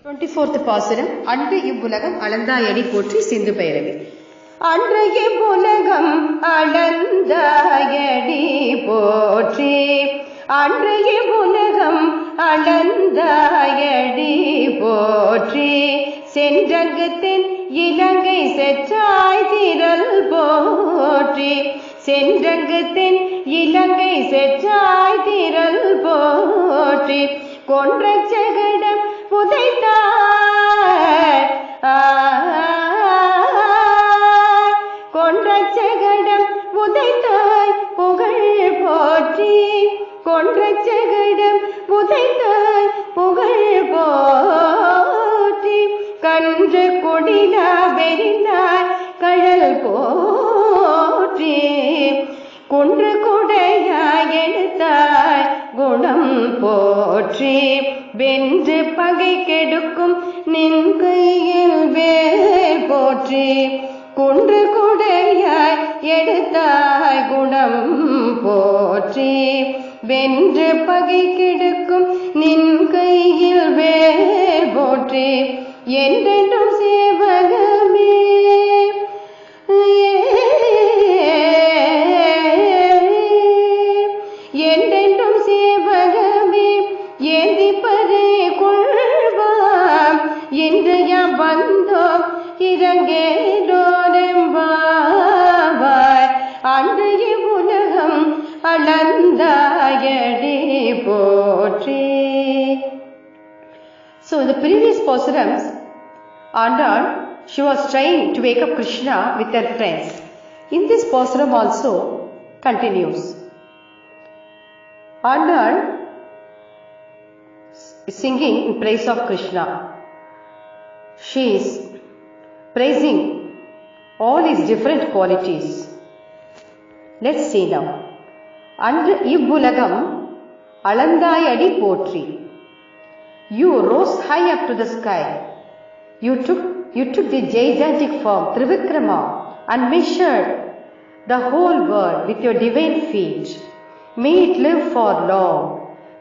24th பாசுரம். அன்று இவ்வுலகம் அளந்தாயடி போற்றி சிந்து பைரவி. அன்று இவ்வுலகம் அளந்தாயடி போற்றி, அன்று இவ்வுலகம் அளந்தாயடி போற்றி, சென்றங்கு தென் இலங்கை செற்றாய் திரள் போற்றி, சென்றங்கு தென் இலங்கை செற்றாய் திரள் போற்றி, கொன்ற ஜெகடம் புதைத்தாய் கொன்ற ஜெகடம் புதைத்தாய் புகழ் போற்றி, கொன்ற ஜெகடம் புதைத்தாய் புகழ் போற்றி, கன்று கொடிலா வெறிந்தாய் கழல் போற்றி, குன்று குடையாய் எடுத்தாய் குணம் போற்றி, வென்று பகை கெடுக்கும் நின் கையில் வேல் போற்றி, குன்று குடையாய் எடுத்தாய் குணம் போற்றி, வென்று பகை கெடுக்கும் நின் கையில் வேல் போற்றி, என்றென்றும் சேவகமே என்றென்றும் சேவகமே ஏந்தி பறை கொள்வாம், இன்று யாம் வந்தோம் இறங்கேடோரெம்பாவாய், அன்று இவ்வுலகம் அளந்தாயடி போற்றி. So in the previous pasurams, Andal, she was trying to wake up Krishna with her friends. In this pasuram also continues. Andal is singing in praise of Krishna. She is praising all his different qualities. Let's see now. Andru iவ்வுலகம் அளந்தாயடி போற்றி. You rose high up to the sky. You took the gigantic form Trivikrama and measured the whole world with your divine feet. May it live for long.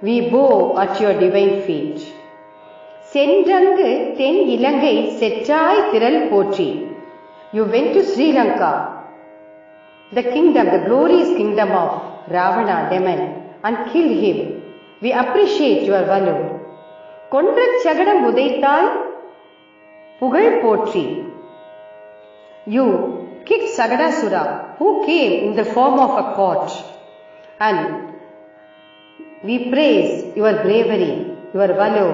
We bow at your divine feet. சென்றங்கு தென் இலங்கை செற்றாய் திரள் போற்றி. You went to Sri Lanka, the kingdom, the glorious kingdom of Ravana, demon, and killed him. We appreciate your valor. கொன்ற சகடம் உதைத்தாய் புகழ் போற்றி. You kicked Sagadasura, who came in the form of a court, and we praise your bravery, your valor.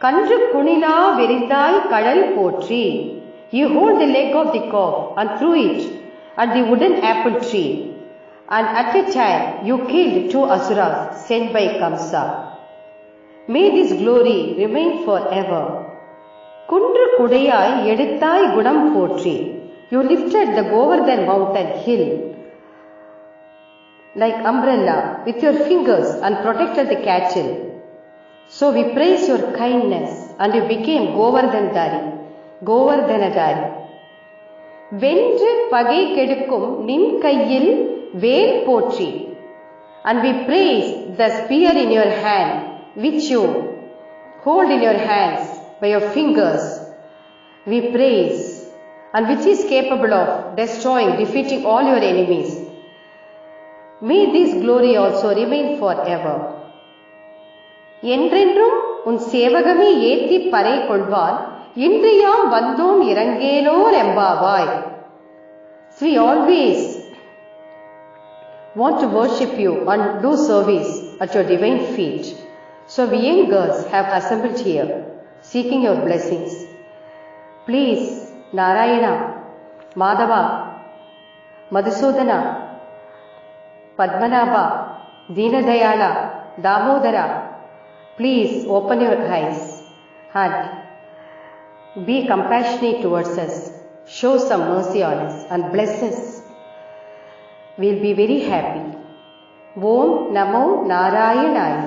கன்று குணிலா வெறிந்தாய் கடல் போற்றி. You hold the leg of the cow and threw it at the wooden apple tree, and at a time you killed 2 asuras sent by Kamsa. May this glory remain forever. குன்று குடையாய் எடுத்தாய் குணம் போற்றி. You lifted the Govardhan mountain hill like umbrella with your fingers and protected the cattle. So we praise your kindness and you became Govardhanadari. வென்று பகை கெடுக்கும் நின் கையில் வேல் போற்றி. And we praise the spear in your hand, which you hold in your hands by your fingers. We praise, and which is capable of destroying, defeating all your enemies. May this glory also remain forever. என்றென்றும் உன் சேவகமே ஏத்தி பறை கொள்வார், இன்று யாம் வந்தோம் இறங்கேலோர் எம்பாவாய். So we always want to worship you and do service at your divine feet. So we young girls have assembled here, seeking your blessings. Please, Narayana, Madhava, Madhusudana, Padmanabha, Deenadayala, Damodara, please open your eyes and be compassionate towards us. Show some mercy on us and bless us. We'll be very happy. Om Namo Narayanaaya.